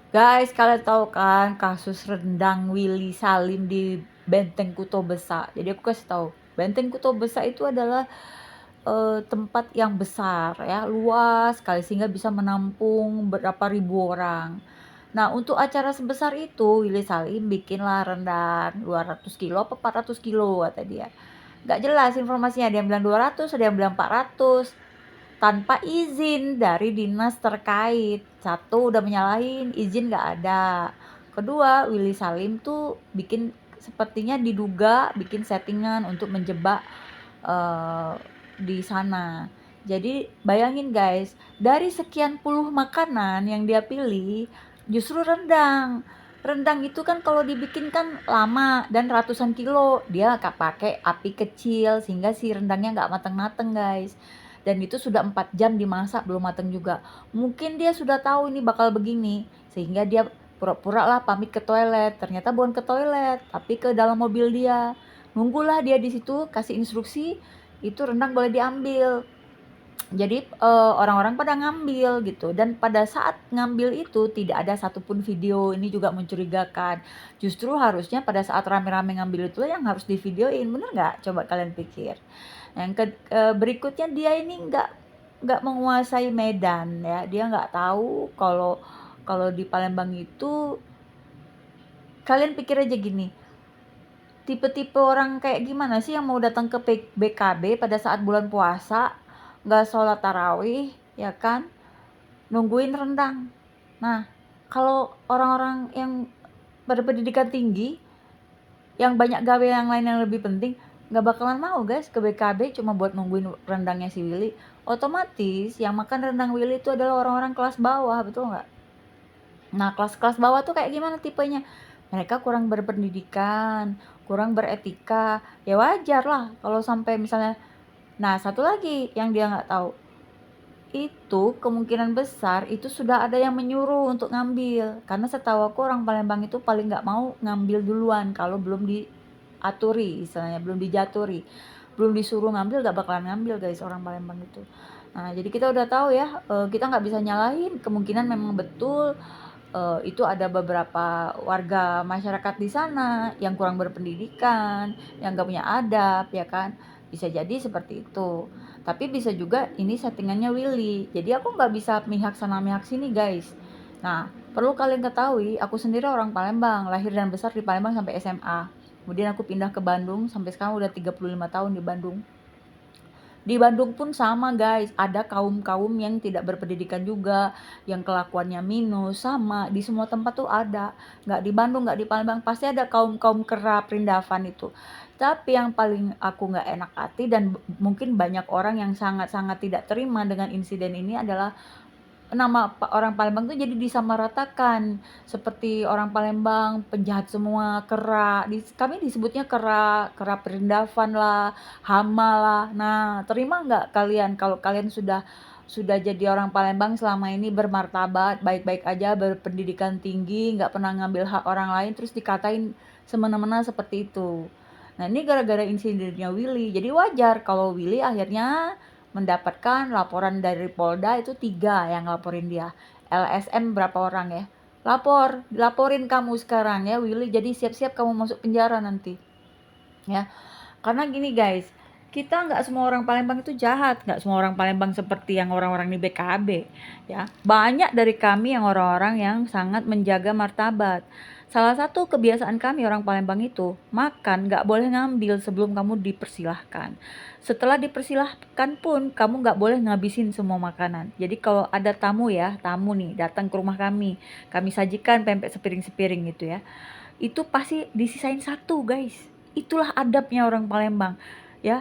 Guys, kalian tahu kan kasus rendang Willy Salim di Benteng Kuto Besa? Jadi aku kasih tahu, Benteng Kuto Besa itu adalah tempat yang besar ya, luas sekali sehingga bisa menampung berapa ribu orang. Nah, untuk acara sebesar itu Willy Salim bikinlah rendang 200 kilo apa 400 kilo kata dia. Nggak jelas informasinya, ada yang bilang 200, ada yang bilang 400 tanpa izin dari dinas terkait. Satu, udah menyalahin, izin nggak ada. Kedua, Willy Salim tuh bikin sepertinya diduga bikin settingan untuk menjebak eh, di sana. Jadi bayangin guys, dari sekian puluh makanan yang dia pilih, justru rendang. Rendang itu kan kalau dibikin kan lama dan ratusan kilo. Dia nggak pakai api kecil sehingga si rendangnya nggak mateng-mateng guys. Dan itu sudah 4 jam dimasak belum mateng juga. Mungkin dia sudah tahu ini bakal begini sehingga dia pura-pura lah pamit ke toilet. Ternyata bukan ke toilet, tapi ke dalam mobil dia. Nunggulah dia di situ kasih instruksi itu rendang boleh diambil. Jadi orang-orang pada ngambil gitu, dan pada saat ngambil itu tidak ada satupun video. Ini juga mencurigakan. Justru harusnya pada saat rame-rame ngambil itu yang harus divideoin, bener nggak? Coba kalian pikir. Berikutnya dia ini nggak menguasai Medan ya, dia nggak tahu kalau kalau di Palembang itu, kalian pikir aja gini, tipe-tipe orang kayak gimana sih yang mau datang ke BKB pada saat bulan puasa, nggak sholat tarawih, ya kan, nungguin rendang. Nah, kalau orang-orang yang berpendidikan tinggi, yang banyak gawe yang lain yang lebih penting, nggak bakalan mau guys ke BKB cuma buat nungguin rendangnya si Willy. Otomatis yang makan rendang Willy itu adalah orang-orang kelas bawah, betul nggak? Nah, kelas-kelas bawah tuh kayak gimana tipenya? Mereka kurang berpendidikan, kurang beretika. Ya wajar lah kalau sampai misalnya. Nah, satu lagi yang dia nggak tahu, itu kemungkinan besar itu sudah ada yang menyuruh untuk ngambil. Karena setahu aku orang Palembang itu paling nggak mau ngambil duluan kalau belum diaturi, istilahnya belum dijaturi. Belum disuruh ngambil nggak bakalan ngambil guys orang Palembang itu. Nah, jadi kita udah tahu ya, kita nggak bisa nyalahin, kemungkinan memang betul itu ada beberapa warga masyarakat di sana yang kurang berpendidikan, yang nggak punya adab, ya kan? Bisa jadi seperti itu. Tapi bisa juga ini settingannya Willy. Jadi aku nggak bisa mihak sana mihak sini guys. Nah, perlu kalian ketahui, aku sendiri orang Palembang, lahir dan besar di Palembang sampai SMA. Kemudian aku pindah ke Bandung, sampai sekarang udah 35 tahun di Bandung. Di Bandung pun sama guys, ada kaum-kaum yang tidak berpendidikan juga, yang kelakuannya minus, sama. Di semua tempat tuh ada. Nggak di Bandung, nggak di Palembang, pasti ada kaum-kaum kera perindavan itu. Tapi yang paling aku nggak enak hati dan mungkin banyak orang yang sangat-sangat tidak terima dengan insiden ini adalah nama orang Palembang tuh jadi disamaratakan seperti orang Palembang penjahat semua, kera. Kami disebutnya kera, kera perindavan lah, hama lah. Nah, terima nggak kalian kalau kalian sudah jadi orang Palembang selama ini bermartabat, baik-baik aja, berpendidikan tinggi, nggak pernah ngambil hak orang lain, terus dikatain semena-mena seperti itu. Nah, ini gara-gara insidennya Willy. Jadi wajar kalau Willy akhirnya mendapatkan laporan dari Polda itu 3 yang laporin dia. LSM berapa orang ya? Laporin kamu sekarang ya Willy, jadi siap-siap kamu masuk penjara nanti. Ya, karena gini guys, kita nggak semua orang Palembang itu jahat, nggak semua orang Palembang seperti yang orang-orang di BKB, ya. Banyak dari kami yang orang-orang yang sangat menjaga martabat. Salah satu kebiasaan kami orang Palembang itu, makan nggak boleh ngambil sebelum kamu dipersilahkan. Setelah dipersilahkan pun, kamu nggak boleh ngabisin semua makanan. Jadi kalau ada tamu ya, tamu nih datang ke rumah kami sajikan pempek sepiring-sepiring gitu ya, itu pasti disisain satu guys. Itulah adabnya orang Palembang ya.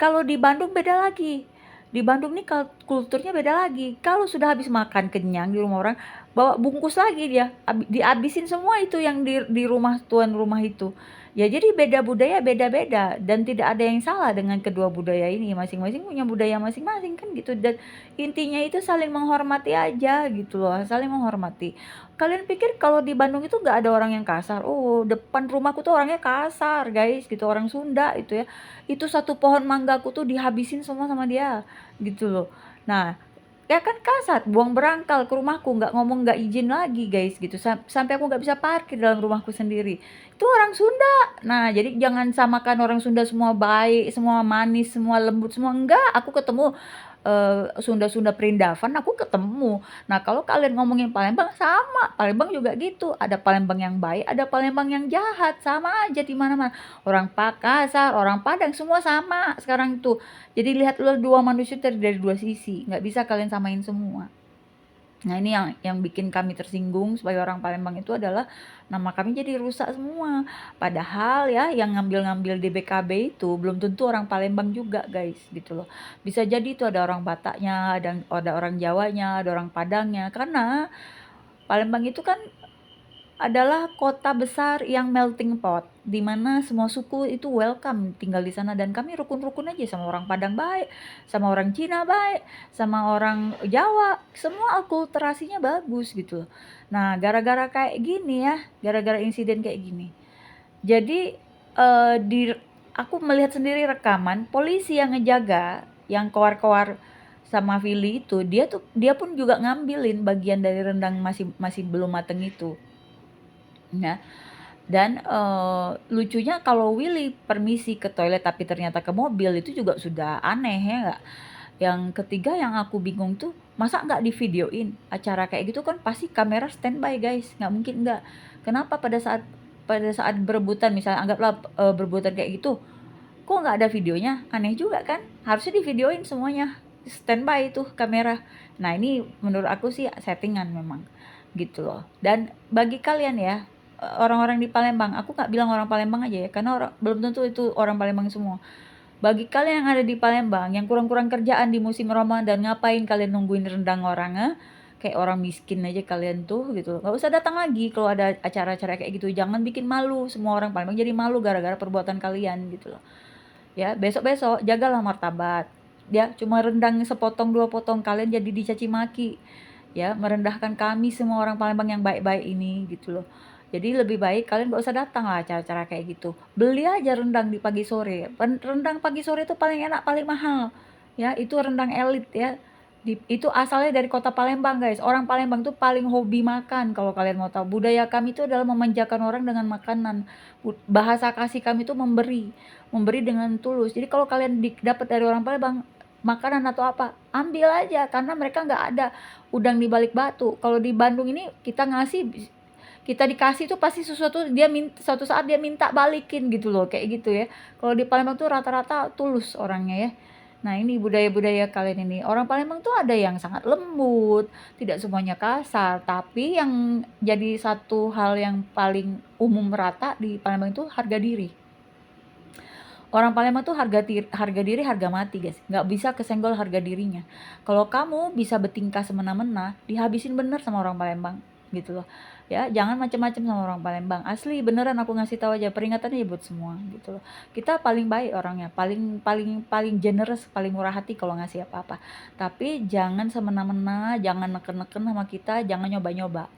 Kalau di Bandung beda lagi. Di Bandung nih kulturnya beda lagi. Kalau sudah habis makan kenyang di rumah orang, bawa bungkus lagi dia, dihabisin semua itu yang di rumah tuan rumah itu. Ya jadi beda budaya, beda-beda, dan tidak ada yang salah dengan kedua budaya ini. Masing-masing punya budaya masing-masing kan gitu, dan intinya itu saling menghormati aja gitu loh, saling menghormati. Kalian pikir kalau di Bandung itu nggak ada orang yang kasar? Oh, depan rumahku tuh orangnya kasar guys gitu, orang Sunda itu ya. Itu satu pohon manggaku tuh dihabisin semua sama dia gitu loh. Nah, Ya kan kasar, buang berangkal ke rumahku, nggak ngomong, nggak izin lagi guys gitu, sampai aku nggak bisa parkir dalam rumahku sendiri. Itu orang Sunda. Nah, jadi jangan samakan orang Sunda semua baik, semua manis, semua lembut, semua enggak. Aku ketemu Sunda-Sunda Perindavan, aku ketemu. Nah, kalau kalian ngomongin Palembang sama, Palembang juga gitu. Ada Palembang yang baik, ada Palembang yang jahat, sama aja di mana-mana. Orang Pakasar, orang Padang semua sama sekarang itu. Jadi lihatlah dua manusia dari dua sisi, nggak bisa kalian samain semua. Nah ini yang bikin kami tersinggung sebagai orang Palembang itu adalah nama kami jadi rusak semua. Padahal ya yang ngambil-ngambil di BKB itu belum tentu orang Palembang juga guys gitu loh. Bisa jadi itu ada orang Bataknya, ada orang Jawanya, ada orang Padangnya. Karena Palembang itu kan adalah kota besar yang melting pot, di mana semua suku itu welcome tinggal di sana dan kami rukun-rukun aja sama orang Padang baik, sama orang Cina baik, sama orang Jawa, semua akulturasinya bagus gitu loh. Nah, gara-gara kayak gini ya, gara-gara insiden kayak gini. Jadi di aku melihat sendiri rekaman polisi yang ngejaga, yang koar-koar sama Vili itu, dia pun juga ngambilin bagian dari rendang masih masih belum mateng itu. Nah, dan, lucunya kalau Willy permisi ke toilet tapi ternyata ke mobil itu juga sudah aneh ya nggak? Yang ketiga yang aku bingung tuh, masa nggak divideoin? Acara kayak gitu kan pasti kamera standby guys, nggak mungkin nggak. Kenapa pada saat berebutan misalnya anggaplah, berebutan kayak gitu, kok nggak ada videonya? Aneh juga kan? Harusnya divideoin semuanya, standby itu kamera. Nah ini menurut aku sih settingan memang, gitu loh. Dan bagi kalian ya, orang-orang di Palembang, aku nggak bilang orang Palembang aja ya, karena belum tentu itu orang Palembang semua. Bagi kalian yang ada di Palembang, yang kurang-kurang kerjaan di musim Ramadan, ngapain kalian nungguin rendang orang, kayak orang miskin aja kalian tuh gitu. Nggak usah datang lagi kalau ada acara-acara kayak gitu. Jangan bikin malu semua orang Palembang jadi malu gara-gara perbuatan kalian gitu loh. Ya, besok-besok jagalah martabat. Ya, cuma rendang sepotong dua potong kalian jadi dicaci maki. Ya, merendahkan kami semua orang Palembang yang baik-baik ini gitu loh. Jadi lebih baik kalian gak usah datang lah acara-acara kayak gitu. Beli aja rendang di pagi sore. Rendang pagi sore itu paling enak, paling mahal. Ya, itu rendang elit ya. Itu asalnya dari kota Palembang guys. Orang Palembang tuh paling hobi makan kalau kalian mau tahu. Budaya kami itu adalah memanjakan orang dengan makanan. Bahasa kasih kami itu memberi, memberi dengan tulus. Jadi kalau kalian dapat dari orang Palembang makanan atau apa, ambil aja karena mereka nggak ada udang di balik batu. Kalau di Bandung ini kita ngasih, kita dikasih tuh pasti sesuatu dia minta, suatu saat dia minta balikin gitu loh kayak gitu ya. Kalau di Palembang tuh rata-rata tulus orangnya ya. Nah ini budaya-budaya kalian ini, orang Palembang tuh ada yang sangat lembut, tidak semuanya kasar, tapi yang jadi satu hal yang paling umum rata di Palembang itu harga diri. Orang Palembang tuh harga diri harga mati guys, nggak bisa kesenggol harga dirinya. Kalau kamu bisa bertingkah semena-mena, dihabisin bener sama orang Palembang gitu loh. Ya jangan macam-macam sama orang Palembang, asli beneran aku ngasih tahu aja, peringatannya ya buat semua gitu loh. Kita paling baik orangnya, paling paling paling generous, paling murah hati kalau ngasih apa-apa, tapi jangan semena-mena, jangan neken-neken sama kita, jangan nyoba-nyoba.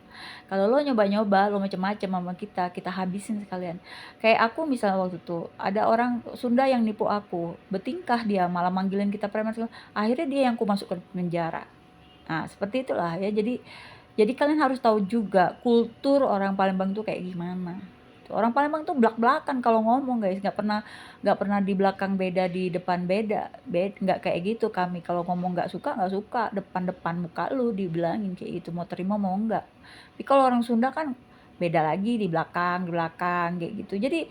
Kalau lo nyoba-nyoba, lo macem-macem sama kita habisin sekalian. Kayak aku misalnya waktu itu, ada orang Sunda yang nipu aku, bertingkah dia malah manggilin kita preman segala, akhirnya dia yang aku masukkan ke penjara. Nah, seperti itulah ya. Jadi kalian harus tahu juga kultur orang Palembang tuh kayak gimana. Orang Palembang tuh belak-belakan kalau ngomong guys, nggak pernah di belakang beda di depan beda, nggak kayak gitu kami. Kalau ngomong nggak suka, depan-depan muka lu dibilangin kayak gitu, mau terima mau enggak. Tapi kalau orang Sunda kan beda lagi di belakang kayak gitu. Jadi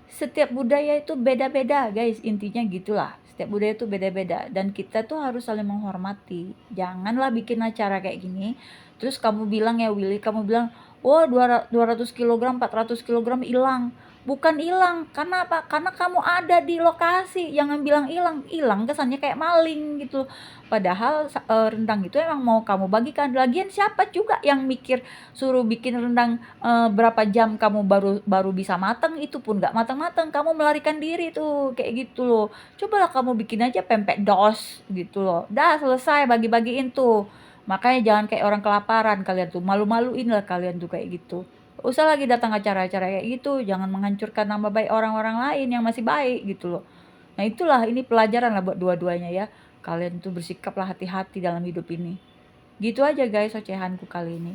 setiap budaya itu beda-beda guys, intinya gitulah. Setiap budaya itu beda-beda dan kita tuh harus saling menghormati. Janganlah bikin acara kayak gini terus kamu bilang ya Willy, kamu bilang oh 200 kilogram 400 kilogram hilang. Bukan hilang, karena apa? Karena kamu ada di lokasi. Jangan bilang hilang, hilang kesannya kayak maling gitu. Padahal rendang itu emang mau kamu bagikan. Lagian siapa juga yang mikir suruh bikin rendang berapa jam kamu baru baru bisa mateng, itu pun nggak mateng-mateng, kamu melarikan diri tuh kayak gitu loh. Cobalah kamu bikin aja pempek dos gitu loh, dah selesai bagi-bagiin tuh. Makanya jangan kayak orang kelaparan kalian tuh, malu-maluin lah kalian tuh kayak gitu. Gak usah lagi datang acara-acara kayak gitu, jangan menghancurkan nama baik orang-orang lain yang masih baik gitu loh. Nah itulah, ini pelajaran lah buat dua-duanya ya. Kalian tuh bersikaplah hati-hati dalam hidup ini. Gitu aja guys ocehanku kali ini.